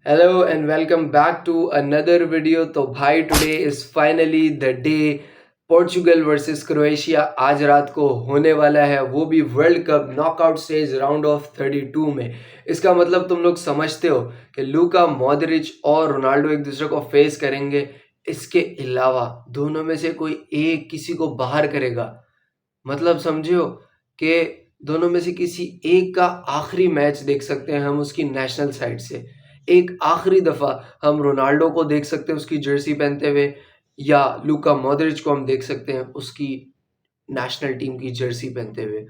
Hello and welcome back to another video. तो भाई today is finally the day Portugal versus Croatia आज रात को होने वाला है, वो भी world cup knockout stage round of 32 में। इसका मतलब तुम लोग समझते हो कि लूका मॉडरिच और रोनाल्डो एक दूसरे को फेस करेंगे। इसके अलावा दोनों में से कोई एक किसी को बाहर करेगा। मतलब समझो कि दोनों में से किसी एक का आखिरी मैच देख सकते हैं हम उसकी नेशनल साइड से। एक आखिरी दफ़ा हम रोनाल्डो को देख सकते हैं उसकी जर्सी पहनते हुए, या लूका मॉड्रिच को हम देख सकते हैं उसकी नेशनल टीम की जर्सी पहनते हुए।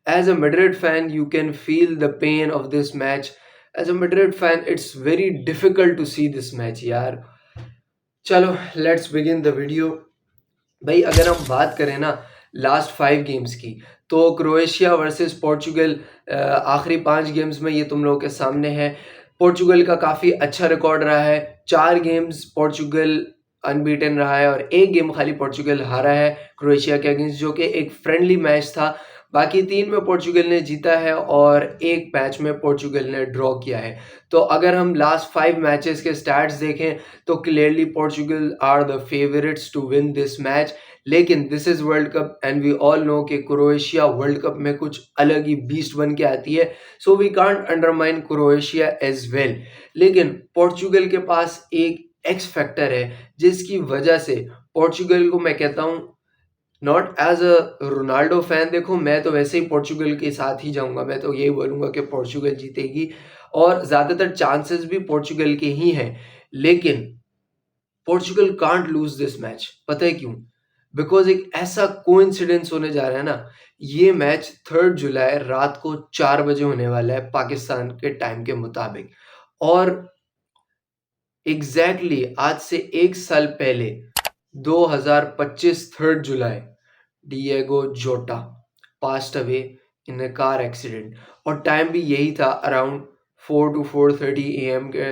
As a Madrid fan you can feel the pain of this match. As a Madrid fan it's very difficult to see this match यार। चलो लेट्स बिगिन द वीडियो। भाई अगर हम बात करें ना लास्ट 5 गेम्स की, तो क्रोएशिया वर्सेस पोर्चुगल आखिरी 5 गेम्स में ये तुम लोगों के सामने है। पोर्चुगल का काफ़ी अच्छा रिकॉर्ड रहा है। 4 गेम्स पोर्चुगल अनबीटन रहा है और एक गेम खाली पोर्चुगल हारा है क्रोएशिया के अगेंस्ट, जो कि एक फ्रेंडली मैच था। बाकी 3 में पोर्चुगल ने जीता है और एक मैच में पोर्चुगल ने ड्रॉ किया है। तो अगर हम लास्ट 5 मैचेस के स्टैट्स देखें तो clearly Portugal are the favourites to win this match. लेकिन this is world cup and we all know कि क्रोएशिया वर्ल्ड कप में कुछ अलग ही बीस्ट बन के आती है, so we can't undermine Croatia as well. लेकिन पोर्चुगल के पास एक एक्स फैक्टर है जिसकी वजह से पोर्चुगल को मैं कहता हूँ, not as a Ronaldo fan, देखो मैं तो वैसे ही पोर्चुगल के साथ ही जाऊंगा। मैं तो यही बोलूंगा कि पोर्चुगल जीतेगी और ज्यादातर चांसेस भी पोर्चुगल के ही हैं। लेकिन Portugal can't lose this match. पता है क्यों? बिकॉज एक ऐसा कोइंसिडेंस होने जा रहा है ना। ये मैच 3 जुलाई रात को 4 बजे होने वाला है पाकिस्तान के टाइम के मुताबिक। और एग्जैक्टली आज से 1 साल पहले 2025 3 जुलाई डिएगो जोटा passed away in a car accident. और टाइम भी यही था, अराउंड 4 to 4:30 AM के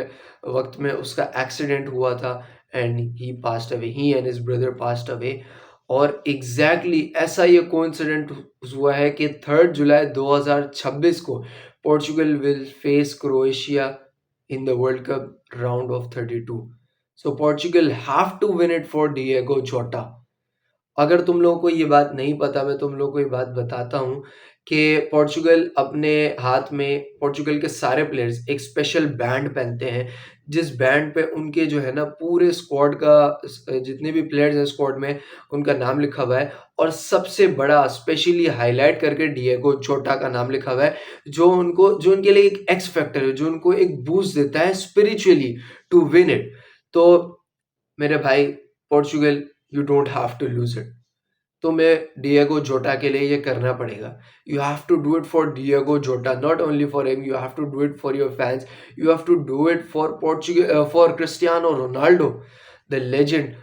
वक्त में उसका एक्सीडेंट हुआ था and he passed away, he and his brother passed away. और एग्जैक्टली ऐसा ये कोइंसिडेंट हुआ है कि 3 जुलाई 2026 को Portugal will face Croatia in the World Cup round of 32. So Portugal have to win it for Diego Jota. अगर तुम लोगों को ये बात नहीं पता, मैं तुम लोगों को ये बात बताता हूँ कि पोर्चुगल अपने हाथ में, पोर्चुगल के सारे प्लेयर्स एक स्पेशल बैंड पहनते हैं, जिस बैंड पे उनके जो है ना पूरे स्क्वाड का जितने भी प्लेयर्स हैं स्क्वाड में उनका नाम लिखा हुआ है। और सबसे बड़ा स्पेशली हाईलाइट करके डिएगो जोटा का नाम लिखा हुआ है, जो उनके लिए एक एक्स फैक्टर है, जो उनको एक बूस्ट देता है स्पिरिचुअली टू विन इट। तो मेरे भाई Portugal, you don't have to lose it. तुम्हें डिएगो जोटा के लिए ये करना पड़ेगा। You have to do it for Diego Jota, not only for him, you have to do it for your fans, you have to do it for Portugal, for Cristiano Ronaldo, the legend,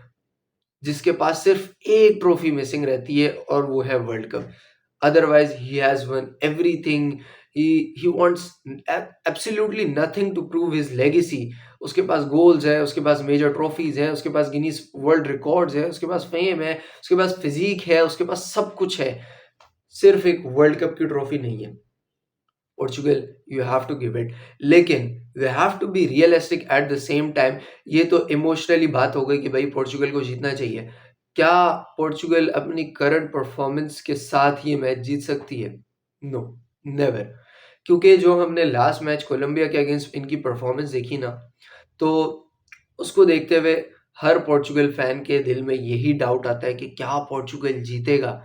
जिसके पास सिर्फ एक trophy missing रहती है और वो है world cup. Otherwise, he has won everything. He wants absolutely nothing to prove his legacy. उसके पास गोल्स है, उसके पास मेजर ट्रॉफीज है, उसके पास गिनीज वर्ल्ड रिकॉर्ड्स है, उसके पास फेम है, उसके पास फिजिक है, उसके पास सब कुछ है। सिर्फ एक वर्ल्ड कप की ट्रॉफी नहीं है। Portugal, you have to give it. लेकिन we have to be realistic at the same time. ये तो इमोशनली बात हो गई कि भाई पोर्चुगल को जीतना चाहिए। क्या पोर्चुगल अपनी करंट परफॉर्मेंस के साथ ये मैच जीत सकती है? No, never. क्योंकि जो हमने लास्ट मैच कोलंबिया के अगेंस्ट इनकी परफॉर्मेंस देखी ना, तो उसको देखते हुए हर पोर्चुगल फैन के दिल में यही डाउट आता है कि क्या पोर्चुगल जीतेगा।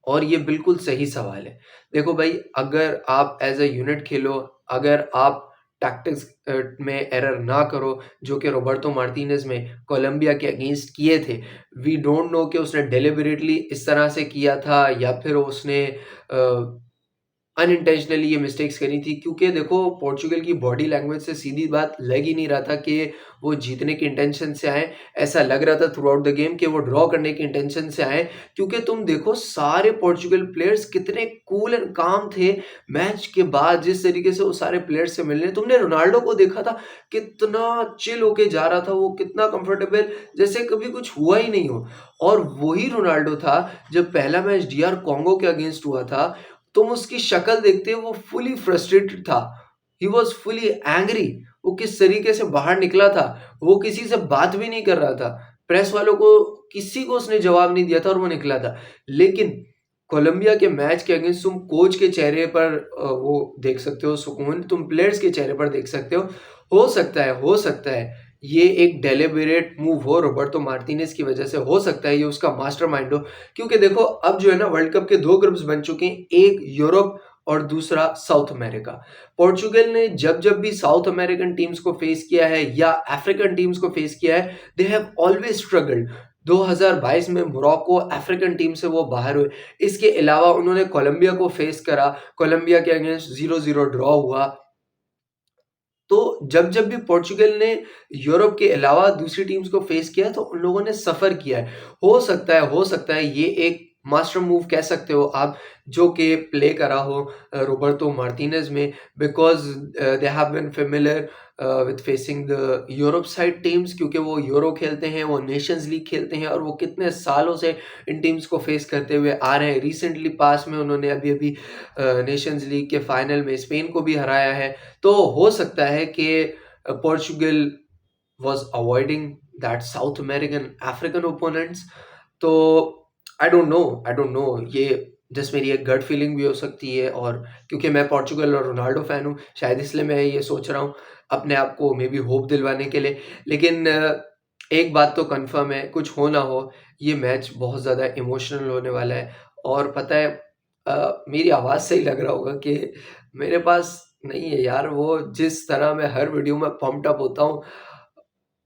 और ये बिल्कुल सही सवाल है। देखो भाई, अगर आप एज अ यूनिट खेलो, अगर आप टैक्टिक्स में एरर ना करो, जो कि रॉबर्टो मार्टिनेज में कोलंबिया के अगेंस्ट किए थे। वी डोंट नो कि उसने डेलिबरेटली इस तरह से किया था या फिर उसने अनइंटेंशनली ये मिस्टेक्स करी थी। क्योंकि देखो पोर्चुगल की बॉडी लैंग्वेज से सीधी बात लग ही नहीं रहा था कि वो जीतने की इंटेंशन से आए। ऐसा लग रहा था थ्रू आउट द गेम कि वो ड्रॉ करने की इंटेंशन से आए। क्योंकि तुम देखो सारे पोर्चुगल प्लेयर्स कितने कूल एंड काम थे मैच के बाद, जिस तरीके से वो सारे प्लेयर्स से मिलने। तुमने रोनाल्डो को देखा था, कितना चिल होके जा रहा था वो, कितना कंफर्टेबल, जैसे कभी कुछ हुआ ही नहीं हो। और वही रोनाल्डो था जब पहला मैच डीआर कॉन्गो के अगेंस्ट हुआ था। तुम उसकी शक्ल देखते हो, वो फुली फ्रस्ट्रेटेड था, ही वॉज फुली एंग्री। वो किस तरीके से बाहर निकला था, वो किसी से बात भी नहीं कर रहा था, प्रेस वालों को किसी को उसने जवाब नहीं दिया था और वो निकला था। लेकिन कोलंबिया के मैच के अगेंस्ट तुम कोच के चेहरे पर वो देख सकते हो सुकून, तुम प्लेयर्स के चेहरे पर देख सकते हो सकता है ये एक डेलिबरेट मूव हो रोबर्टो मार्टिनेज की वजह से, हो सकता है ये उसका मास्टरमाइंड हो। क्योंकि देखो अब जो है ना, वर्ल्ड कप के 2 ग्रुप्स बन चुके हैं, एक यूरोप और दूसरा साउथ अमेरिका। पोर्चुगल ने जब-जब भी साउथ अमेरिकन टीम्स को फेस किया है या अफ्रीकन टीम्स को फेस किया है, दे हैव ऑलवेज स्ट्रगल्ड। 2022 में मोरक्को अफ्रीकन टीम से वो बाहर हुए। इसके अलावा उन्होंने कोलंबिया को फेस करा, कोलंबिया के अगेंस्ट 0-0 ड्रॉ हुआ। तो जब-जब भी पोर्चुगल ने यूरोप के अलावा दूसरी टीम्स को फेस किया है, तो उन लोगों ने सफ़र किया है। हो सकता है ये एक मास्टर मूव कह सकते हो आप, जो कि प्ले करा हो रोबर्टो मार्टिनेज़ में, because they have been familiar with facing the Europe side teams, क्योंकि वो यूरो खेलते हैं, वो नेशंस लीग खेलते हैं और वो कितने सालों से इन टीम्स को फेस करते हुए आ रहे हैं। रिसेंटली पास में उन्होंने अभी-अभी नेशंस लीग के फाइनल में स्पेन को भी हराया है। तो हो सकता है कि Portugal was avoiding that South American African opponents। तो आई डोंट नो, ये जस्ट मेरी एक गट फीलिंग भी हो सकती है, और क्योंकि मैं पोर्चुगल और रोनाल्डो फैन हूँ, शायद इसलिए मैं ये सोच रहा हूँ अपने आप को मे बी होप दिलवाने के लिए। लेकिन एक बात तो कंफर्म है, कुछ हो ना हो, ये मैच बहुत ज़्यादा इमोशनल होने वाला है। और पता है मेरी आवाज़ से ही लग रहा होगा कि मेरे पास नहीं है यार वो जिस तरह मैं हर वीडियो में पम्प्ड अप होता हूँ,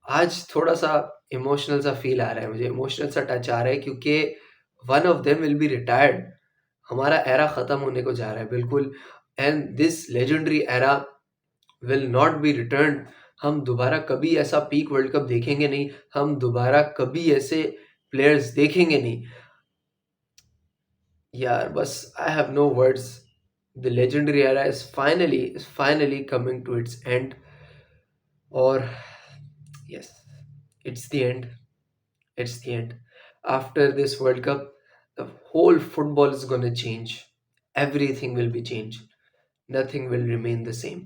आज थोड़ा-सा इमोशनल सा फ़ील आ रहा है मुझे, इमोशनल सा टच आ रहा है, क्योंकि one of them will be retired. हमारा एरा खत्म होने को जा रहा है बिल्कुल, and this legendary era will not be returned. हम दोबारा कभी ऐसा पीक वर्ल्ड कप देखेंगे नहीं, हम दोबारा कभी ऐसे प्लेयर्स देखेंगे नहीं। यार बस I have no words. The legendary era is finally coming to its end, और yes, it's the end. It's the end. After this World Cup, the whole football is going to change. Everything will be changed. Nothing will remain the same.